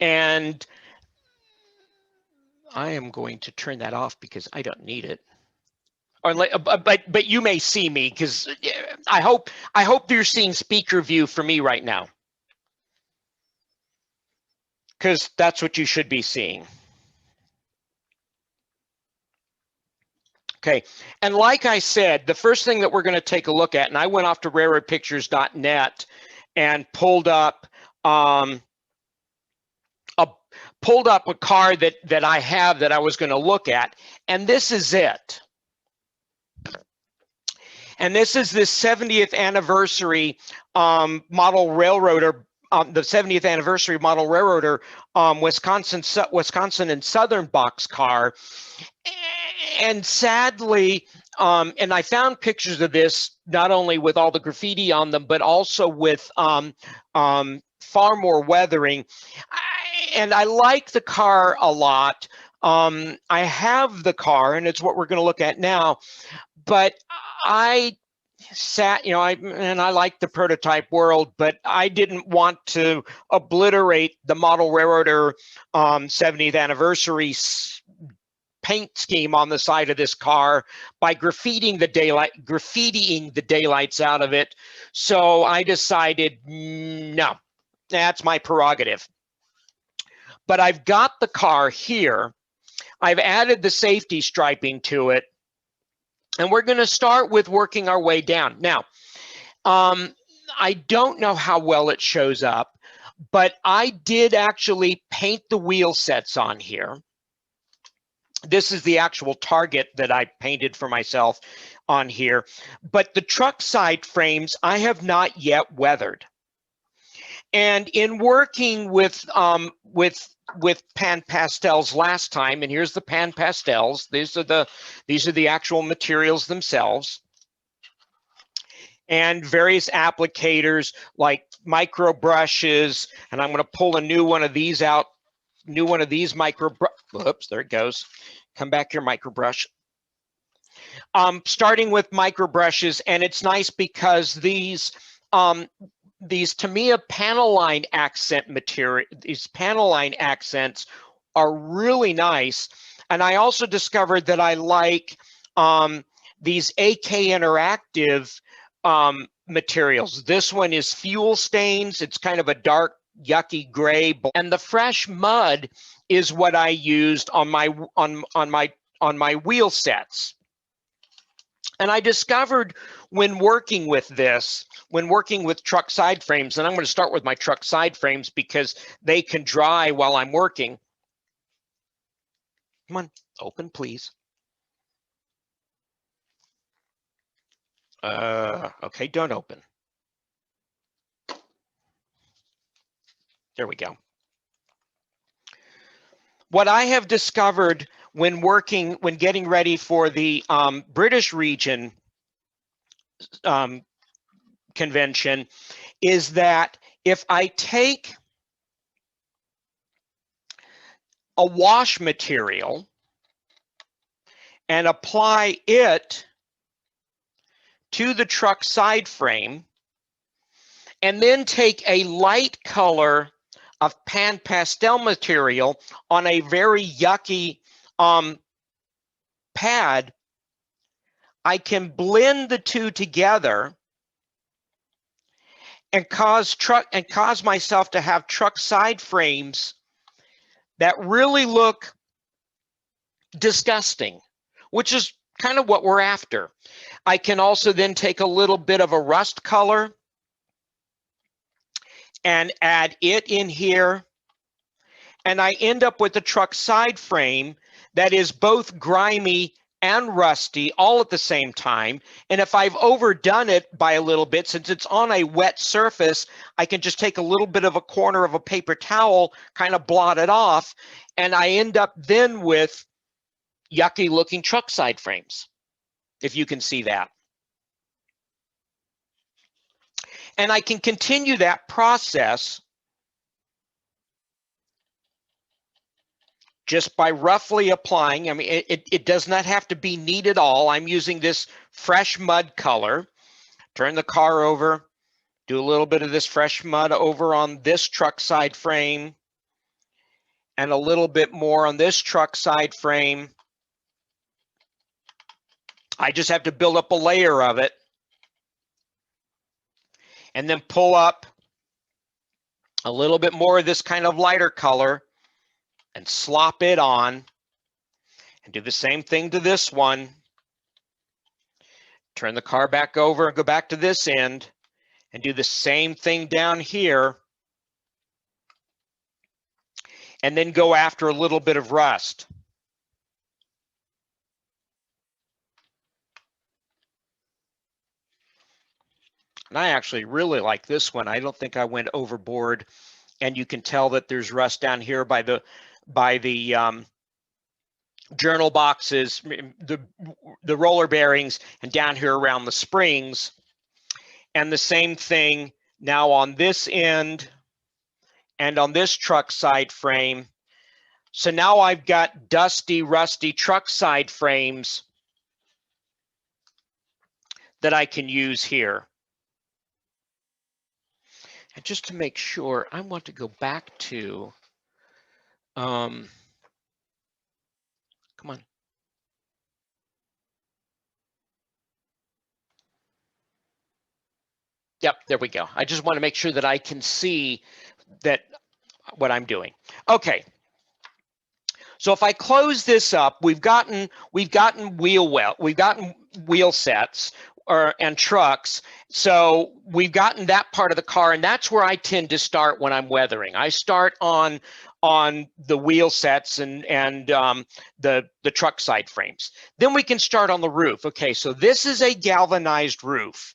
And I am going to turn that off because I don't need it. Or, but you may see me, because I hope you're seeing speaker view for me right now, because that's what you should be seeing. Okay, and like I said, the first thing that we're going to take a look at, and I went off to railroadpictures.net and pulled up a car that I have that I was going to look at, and this is it. And this is this 70th anniversary model railroader, the 70th anniversary model railroader, Wisconsin and Southern boxcar. And sadly, and I found pictures of this not only with all the graffiti on them, but also with far more weathering. And I like the car a lot. I have the car, and it's what we're going to look at now. But I sat, and I like the prototype world, but I didn't want to obliterate the model railroader 70th anniversary paint scheme on the side of this car by graffitiing the daylights out of it. So I decided, no, that's my prerogative. But I've got the car here. I've added the safety striping to it. And we're going to start with working our way down. Now, I don't know how well it shows up, but I did actually paint the wheel sets on here. This is the actual target that I painted for myself on here. But the truck side frames, I have not yet weathered. And in working with pan pastels last time, and here's the pan pastels. These are the actual materials themselves, and various applicators like micro brushes. And I'm going to pull a new one of these out. New one of these Oops, there it goes. Come back here, micro brush. Starting with micro brushes, and it's nice because these Tamiya panel line accent material, these panel line accents are really nice. And I also discovered that I like these AK Interactive materials. This one is fuel stains. It's kind of a dark, yucky gray. And the fresh mud is what I used on my wheel sets. And I discovered when working with truck side frames, and I'm going to start with my truck side frames because they can dry while I'm working. Come on, open, please. Okay, don't open. There we go. What I have discovered when getting ready for the British region convention is that if I take a wash material and apply it to the truck side frame, and then take a light color of pan pastel material on a very yucky pad, I can blend the two together and cause myself to have truck side frames that really look disgusting, which is kind of what we're after. I can also then take a little bit of a rust color and add it in here, and I end up with a truck side frame that is both grimy and rusty all at the same time. And if I've overdone it by a little bit, since it's on a wet surface, I can just take a little bit of a corner of a paper towel, kind of blot it off, and I end up then with yucky looking truck side frames, if you can see that. And I can continue that process just by roughly applying. I mean, it does not have to be neat at all. I'm using this fresh mud color. Turn the car over, do a little bit of this fresh mud over on this truck side frame, and a little bit more on this truck side frame. I just have to build up a layer of it and then pull up a little bit more of this kind of lighter color and slop it on, and do the same thing to this one. Turn the car back over and go back to this end and do the same thing down here, and then go after a little bit of rust. And I actually really like this one. I don't think I went overboard, and you can tell that there's rust down here by the journal boxes, the roller bearings, and down here around the springs. And the same thing now on this end and on this truck side frame. So now I've got dusty, rusty truck side frames that I can use here. And just to make sure, I want to go back to, come on. Yep, there we go. I just want to make sure that I can see that what I'm doing. Okay. So if I close this up, we've gotten wheel sets and trucks. So we've gotten that part of the car, and that's where I tend to start when I'm weathering. I start on the wheel sets and the truck side frames. Then we can start on the roof. Okay, so this is a galvanized roof,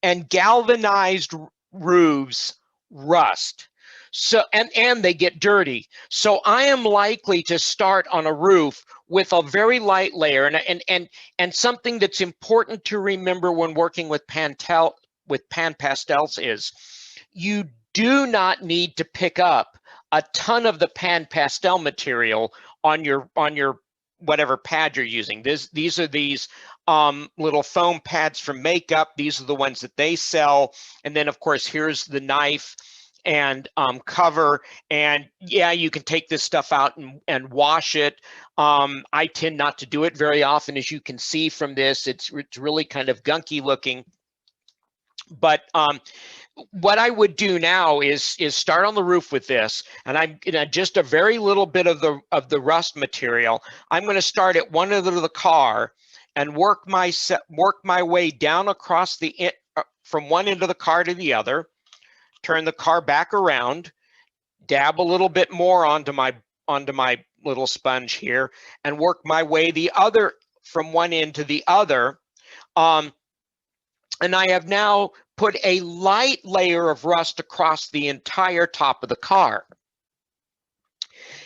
and galvanized roofs rust. So and they get dirty. So I am likely to start on a roof with a very light layer, and something that's important to remember when working with pan pastels is you do not need to pick up a ton of the pan pastel material on your whatever pad you're using. These are little foam pads from Makeup. These are the ones that they sell. And then of course here's the knife and cover, and yeah, you can take this stuff out and wash it. I tend not to do it very often, as you can see from this. It's really kind of gunky looking. But what I would do now is start on the roof with this, and I'm just a very little bit of the rust material. I'm going to start at one end of the car and work my way down across from one end of the car to the other. Turn the car back around, dab a little bit more onto my little sponge here, and work my way from one end to the other. And I have now put a light layer of rust across the entire top of the car.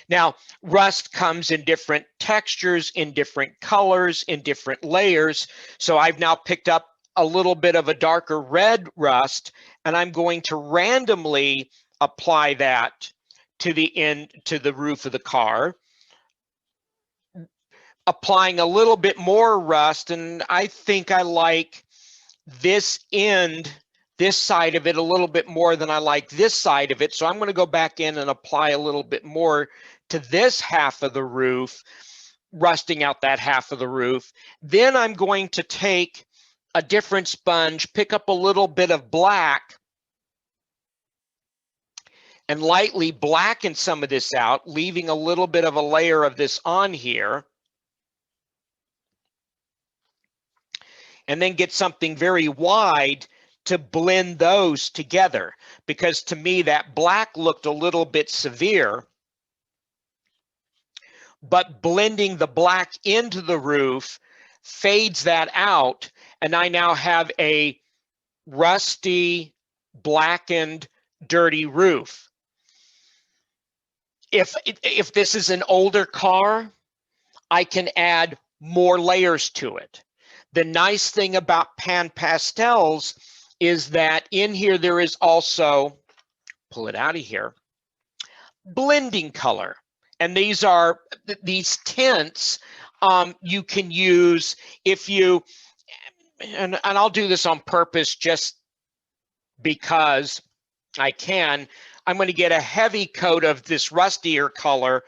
Now, rust comes in different textures, in different colors, in different layers. So I've now picked up a little bit of a darker red rust, and I'm going to randomly apply that to the roof of the car, applying a little bit more rust. And I think I like this side of it a little bit more than I like this side of it. So I'm going to go back in and apply a little bit more to this half of the roof, rusting out that half of the roof. Then I'm going to take a different sponge, pick up a little bit of black, and lightly blacken some of this out, leaving a little bit of a layer of this on here. And then get something very wide to blend those together, because to me that black looked a little bit severe. But blending the black into the roof fades that out, and I now have a rusty, blackened, dirty roof. If this is an older car, I can add more layers to it. The nice thing about pan pastels is that in here there is also, pull it out of here, blending color. And these tints you can use if you, and I'll do this on purpose just because I can. I'm going to get a heavy coat of this rustier color,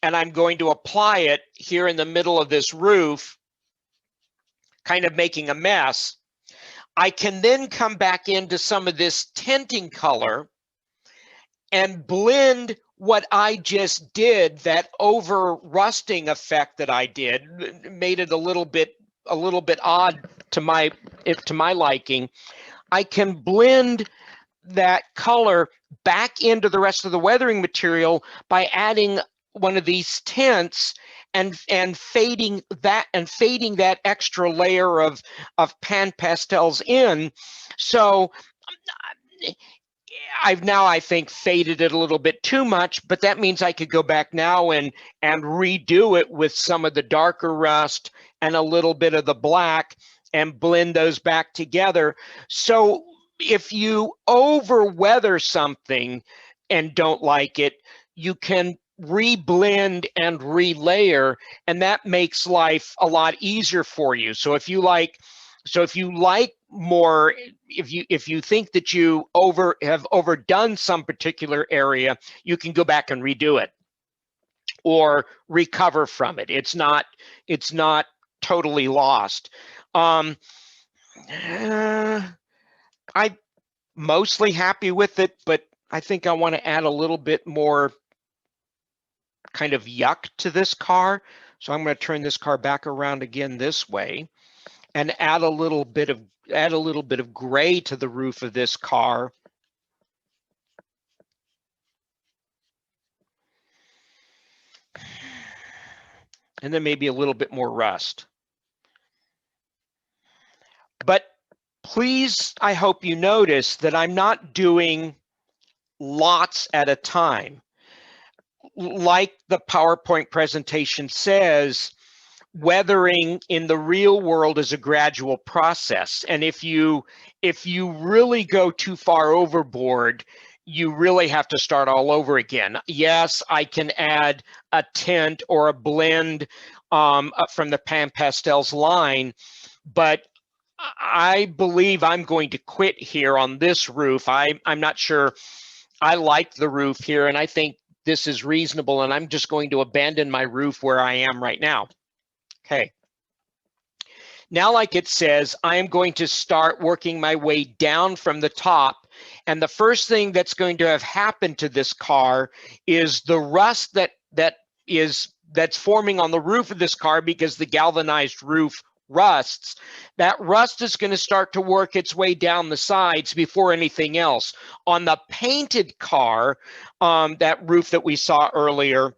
and I'm going to apply it here in the middle of this roof, kind of making a mess. I can then come back into some of this tinting color and blend what I just did, that over rusting effect that I did, made it a little bit odd to my liking. I can blend that color back into the rest of the weathering material by adding one of these tints and fading that extra layer of pan pastels in. So I've now, I think, faded it a little bit too much, but that means I could go back now and redo it with some of the darker rust and a little bit of the black and blend those back together. So if you over weather something and don't like it, you can reblend and relayer, and that makes life a lot easier for you. So if you like more, if you think that you have overdone some particular area, you can go back and redo it or recover from it. It's not totally lost. I'm mostly happy with it, but I think I want to add a little bit more kind of yuck to this car. So I'm going to turn this car back around again this way and add a little bit of gray to the roof of this car. And then maybe a little bit more rust. But please, I hope you notice that I'm not doing lots at a time. Like the PowerPoint presentation says, weathering in the real world is a gradual process. And if you really go too far overboard, you really have to start all over again. Yes, I can add a tint or a blend from the Pan Pastels line, but I believe I'm going to quit here on this roof. I'm not sure. I like the roof here, and I think this is reasonable, and I'm just going to abandon my roof where I am right now. Okay. Now, like it says, I am going to start working my way down from the top. And the first thing that's going to have happened to this car is the rust that's forming on the roof of this car, because the galvanized roof rusts. That rust is going to start to work its way down the sides before anything else. On the painted car, that roof that we saw earlier,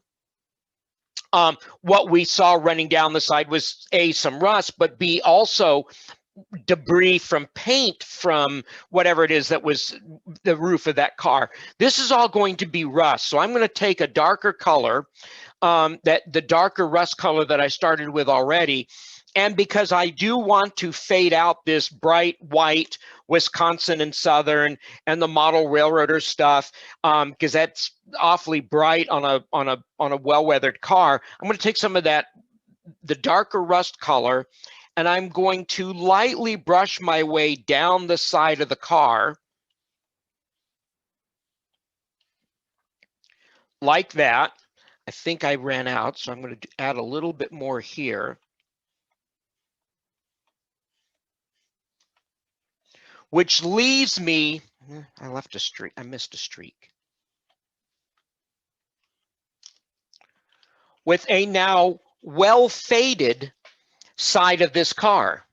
what we saw running down the side was A, some rust, but B, also debris from paint from whatever it is that was the roof of that car. This is all going to be rust. So I'm going to take a darker color, the darker rust color that I started with already. And because I do want to fade out this bright white Wisconsin and Southern and the model railroader stuff, because that's awfully bright on a well-weathered car, I'm going to take some of that, the darker rust color, and I'm going to lightly brush my way down the side of the car like that. I think I ran out, so I'm going to add a little bit more here, which leaves me, I missed a streak, with a now well-faded side of this car.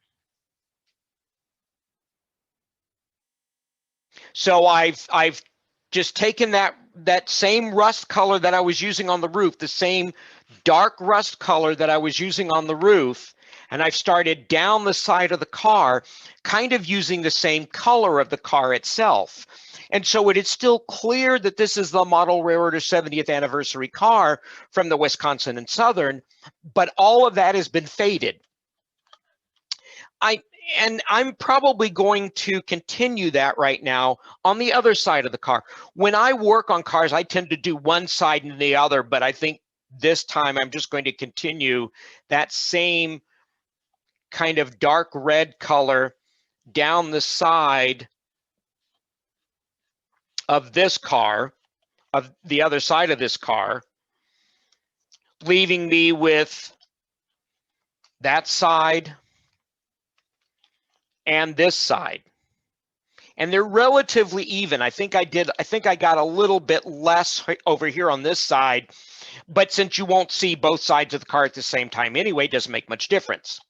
So I've just taken that same rust color that I was using on the roof, the same dark rust color that I was using on the roof, and I've started down the side of the car, kind of using the same color of the car itself. And so it is still clear that this is the model railroader 70th anniversary car from the Wisconsin and Southern, but all of that has been faded. I'm probably going to continue that right now on the other side of the car. When I work on cars, I tend to do one side and the other, but I think this time I'm just going to continue that same kind of dark red color down the side of this car. of the other side of this car, leaving me with that side and this side. And they're relatively even. I think I got a little bit less over here on this side, but since you won't see both sides of the car at the same time anyway, it doesn't make much difference.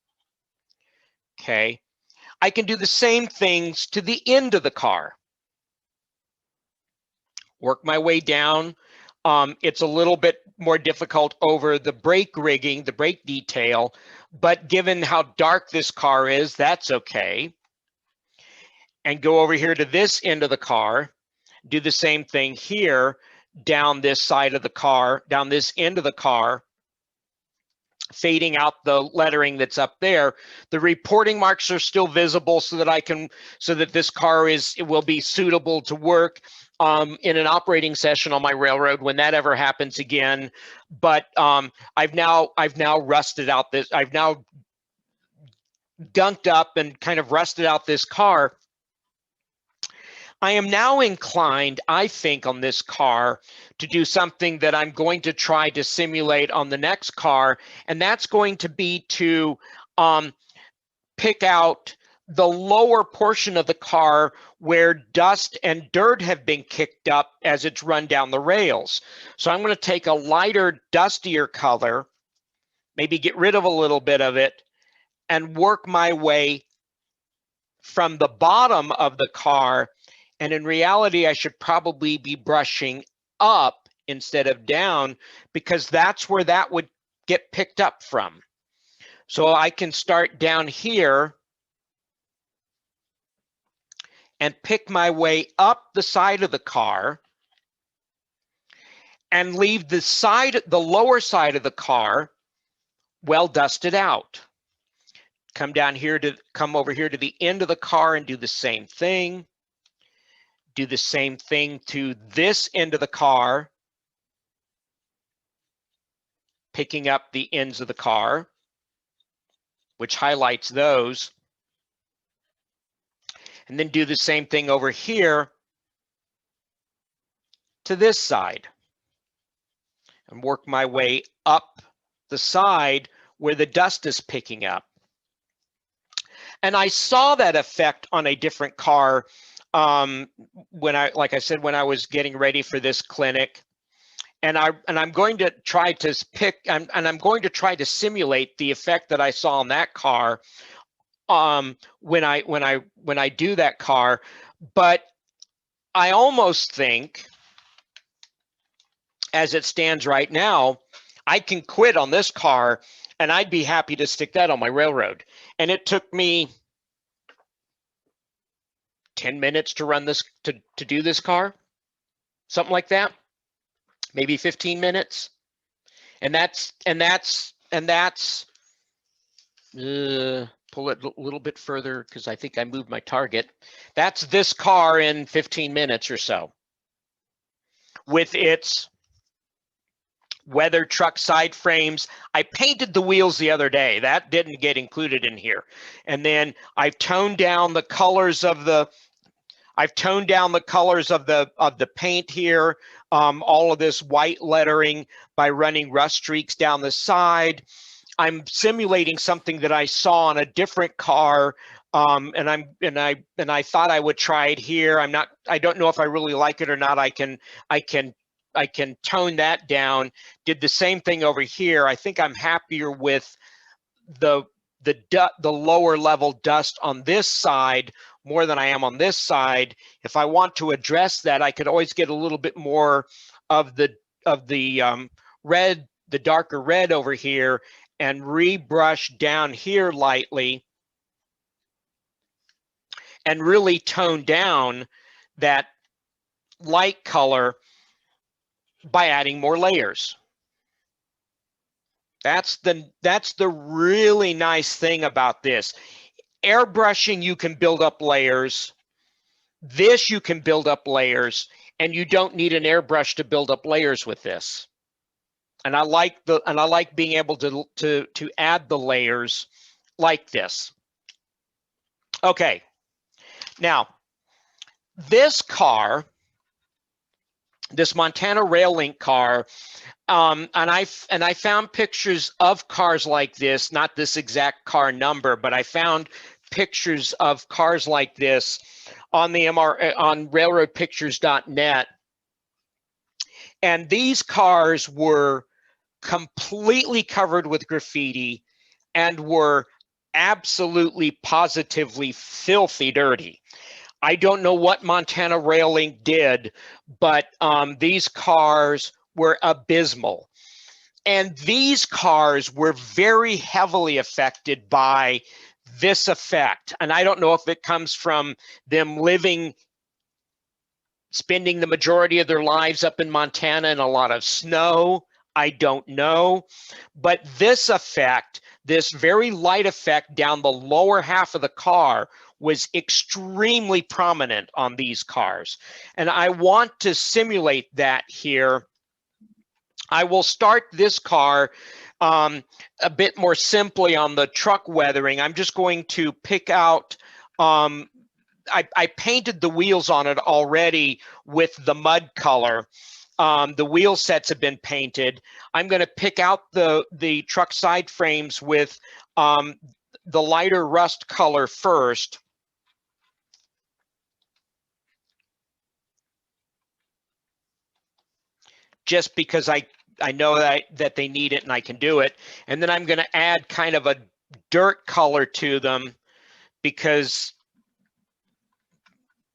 Okay, I can do the same things to the end of the car. Work my way down. It's a little bit more difficult over the brake rigging, the brake detail, but given how dark this car is, that's okay. And go over here to this end of the car, do the same thing here, down this side of the car, down this end of the car, fading out the lettering that's up there. The reporting marks are still visible so that this car will be suitable to work in an operating session on my railroad when that ever happens again. But I've now rusted out this, I've now gunked up and kind of rusted out this car. I am now inclined, I think, on this car to do something that I'm going to try to simulate on the next car, and that's going to be to pick out the lower portion of the car where dust and dirt have been kicked up as it's run down the rails. So I'm going to take a lighter, dustier color, maybe get rid of a little bit of it, and work my way from the bottom of the car. And in reality, I should probably be brushing up instead of down, because that's where that would get picked up from. So I can start down here and pick my way up the side of the car and leave the lower side of the car well dusted out. Come over here to the end of the car and do the same thing. Do the same thing to this end of the car, picking up the ends of the car, which highlights those. And then do the same thing over here to this side and work my way up the side where the dust is picking up. And I saw that effect on a different car when I was getting ready for this clinic, and I'm going to try to simulate the effect that I saw on that car when I do that car. But I almost think, as it stands right now, I can quit on this car and I'd be happy to stick that on my railroad. And it took me 10 minutes to run this, to do this car, something like that, maybe 15 minutes. And that's pull it a little bit further because I think I moved my target. That's this car in 15 minutes or so with its weather truck side frames. I painted the wheels the other day. That didn't get included in here. And then I've toned down the colors of the paint here, all of this white lettering by running rust streaks down the side. I'm simulating something that I saw on a different car, and I thought I would try it here. I don't know if I really like it or not. I can tone that down. Did the same thing over here. I think I'm happier with the lower level dust on this side more than I am on this side. If I want to address that, I could always get a little bit more of the red, the darker red over here, and rebrush down here lightly and really tone down that light color by adding more layers. That's the really nice thing about this. Airbrushing, you can build up layers. This, you can build up layers, and you don't need an airbrush to build up layers with this. And I like being able to add the layers like this. Okay. Now, this car this Montana Rail Link car. And I found pictures of cars like this, not this exact car number, but I found pictures of cars like this on the on railroadpictures.net. And these cars were completely covered with graffiti and were absolutely positively filthy dirty. I don't know what Montana Rail Link did, but these cars were abysmal. And these cars were very heavily affected by this effect. And I don't know if it comes from them spending the majority of their lives up in Montana in a lot of snow. I don't know. But this effect, this very light effect down the lower half of the car, was extremely prominent on these cars. And I want to simulate that here. I will start this car a bit more simply on the truck weathering. I'm just going to pick out, I painted the wheels on it already with the mud color. The wheel sets have been painted. I'm going to pick out the truck side frames with the lighter rust color first. Just because I know that they need it and I can do it. And then I'm going to add kind of a dirt color to them because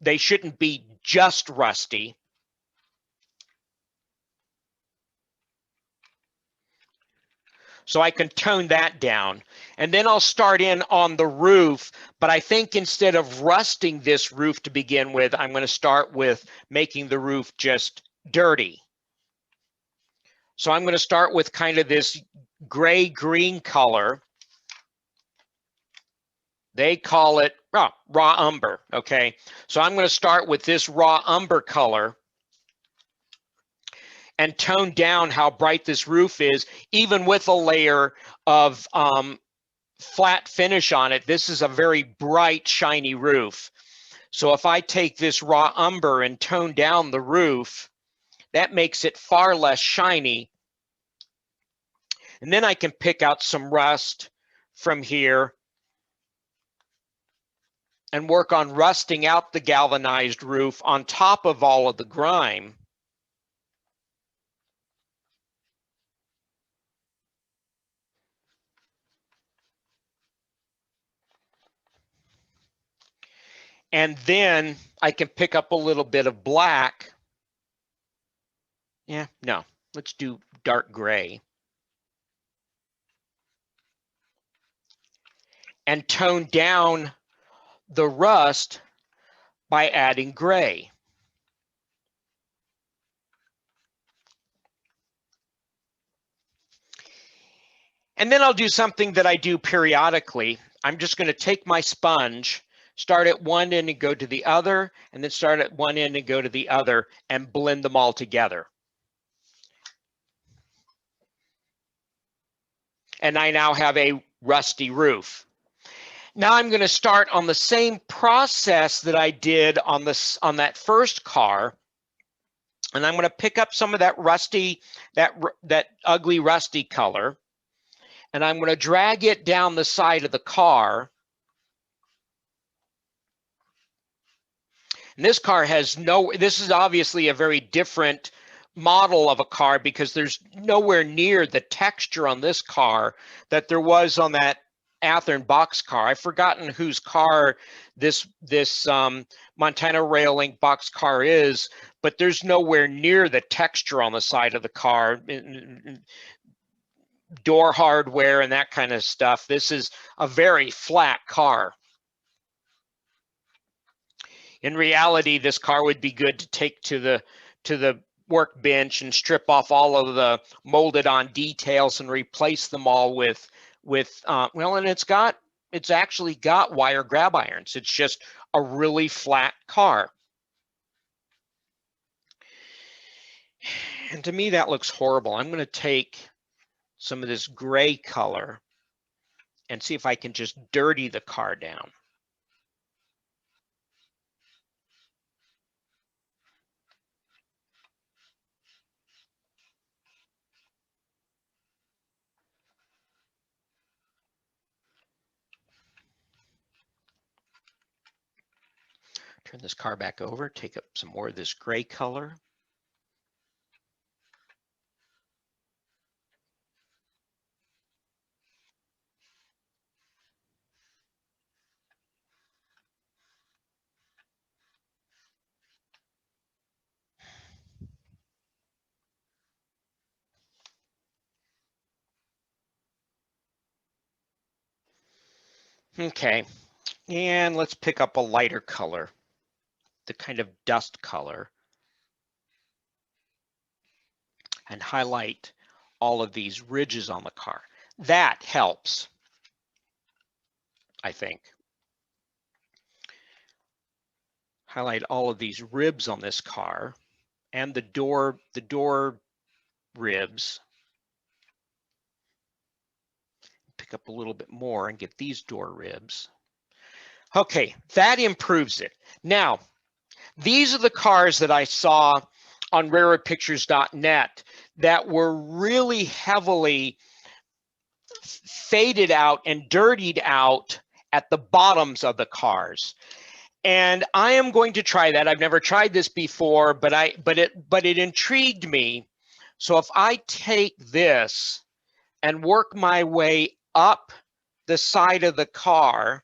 they shouldn't be just rusty. So I can tone that down. And then I'll start in on the roof, but I think instead of rusting this roof to begin with, I'm going to start with making the roof just dirty. So I'm going to start with kind of this gray-green color. They call it raw umber, okay? So I'm going to start with this raw umber color and tone down how bright this roof is, even with a layer of flat finish on it. This is a very bright, shiny roof. So if I take this raw umber and tone down the roof, that makes it far less shiny. And then I can pick out some rust from here and work on rusting out the galvanized roof on top of all of the grime. And then I can pick up a little bit of black. Yeah, no, let's do dark gray. And tone down the rust by adding gray. And then I'll do something that I do periodically. I'm just going to take my sponge, start at one end and go to the other, and then start at one end and go to the other and blend them all together. And I now have a rusty roof. Now I'm going to start on the same process that I did on that first car, and I'm going to pick up some of that rusty, that ugly rusty color, and I'm going to drag it down the side of the car. And this car has this is obviously a very different model of a car because there's nowhere near the texture on this car that there was on that Athearn box car. I've forgotten whose car this Montana Rail Link box car is, but there's nowhere near the texture on the side of the car, door hardware and that kind of stuff. This is a very flat car. In reality, this car would be good to take to the workbench and strip off all of the molded on details and replace them all with well, and it's actually got wire grab irons. It's just a really flat car. And to me, that looks horrible. I'm going to take some of this gray color and see if I can just dirty the car down. Turn this car back over, take up some more of this gray color. Okay, and let's pick up a lighter color, the kind of dust color, and highlight all of these ridges on the car. That helps, I think. Highlight all of these ribs on this car and the door ribs. Pick up a little bit more and get these door ribs. Okay, that improves it. Now, these are the cars that I saw on railroadpictures.net that were really heavily faded out and dirtied out at the bottoms of the cars. And I am going to try that. I've never tried this before, but it intrigued me. So if I take this and work my way up the side of the car,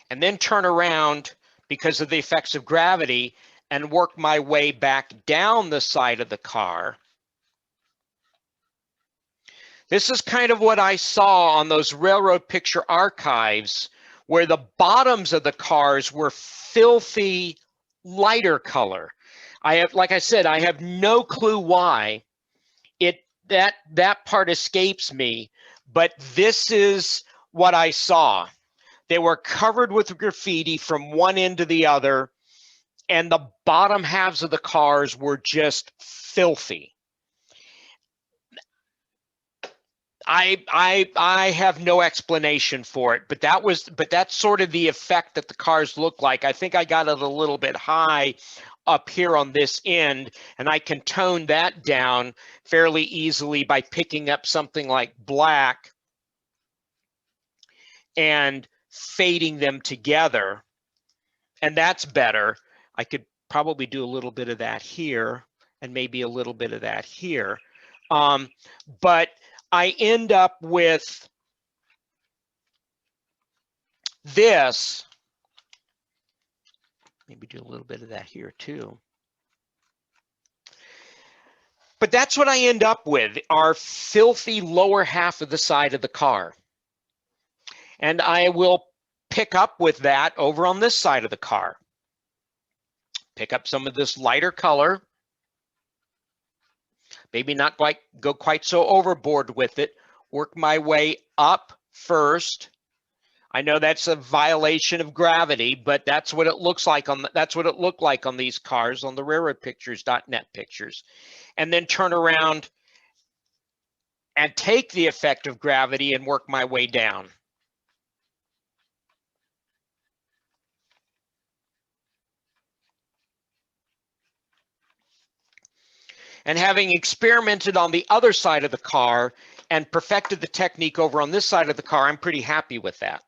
and then turn around because of the effects of gravity and work my way back down the side of the car. This is kind of what I saw on those railroad picture archives, where the bottoms of the cars were filthy lighter color. Like I said, I have no clue why that part escapes me, but this is what I saw. They were covered with graffiti from one end to the other, and the bottom halves of the cars were just filthy. I have no explanation for it, but that's sort of the effect that the cars look like. I think I got it a little bit high up here on this end, and I can tone that down fairly easily by picking up something like black and fading them together, and that's better. I could probably do a little bit of that here and maybe a little bit of that here, but I end up with this. Maybe do a little bit of that here too. But that's what I end up with, our filthy lower half of the side of the car. And I will pick up with that over on this side of the car. Pick up some of this lighter color. Maybe not go quite so overboard with it. Work my way up first. I know that's a violation of gravity, but that's what it looks like that's what it looked like on these cars on the railroadpictures.net pictures. And then turn around and take the effect of gravity and work my way down. And having experimented on the other side of the car and perfected the technique over on this side of the car, I'm pretty happy with that.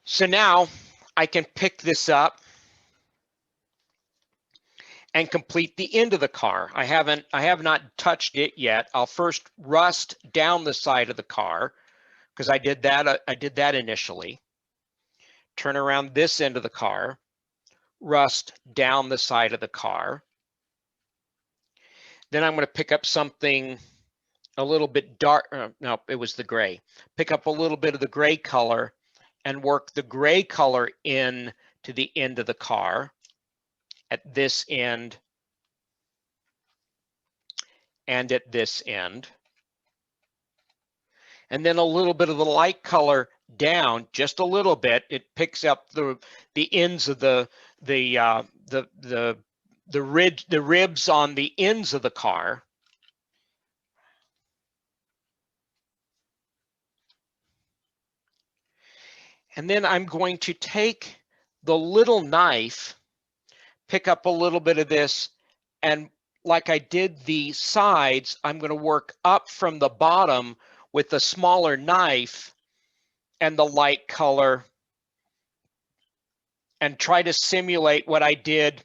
So now I can pick this up and complete the end of the car. I have not touched it yet. I'll first rust down the side of the car because I did that initially. Turn around this end of the car, rust down the side of the car. Then I'm going to pick up something a little bit dark. No, it was the gray. Pick up a little bit of the gray color and work the gray color in to the end of the car at this end and at this end. And then a little bit of the light color down, just a little bit. It picks up the ends of the ribs on the ends of the car. And then I'm going to take the little knife, pick up a little bit of this, and like I did the sides, I'm going to work up from the bottom with the smaller knife and the light color and try to simulate what I did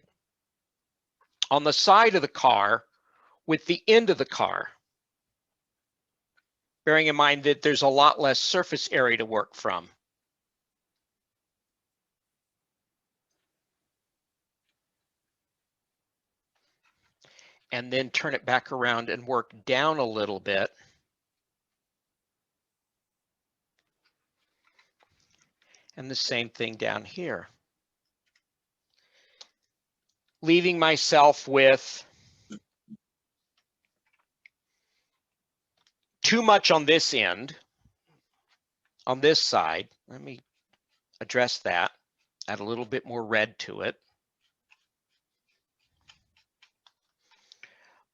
on the side of the car with the end of the car, bearing in mind that there's a lot less surface area to work from. And then turn it back around and work down a little bit. And the same thing down here. Leaving myself with too much on this end, on this side. Let me address that, add a little bit more red to it.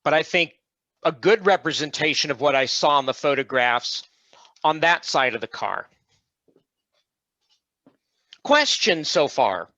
But I think a good representation of what I saw in the photographs on that side of the car. Questions so far?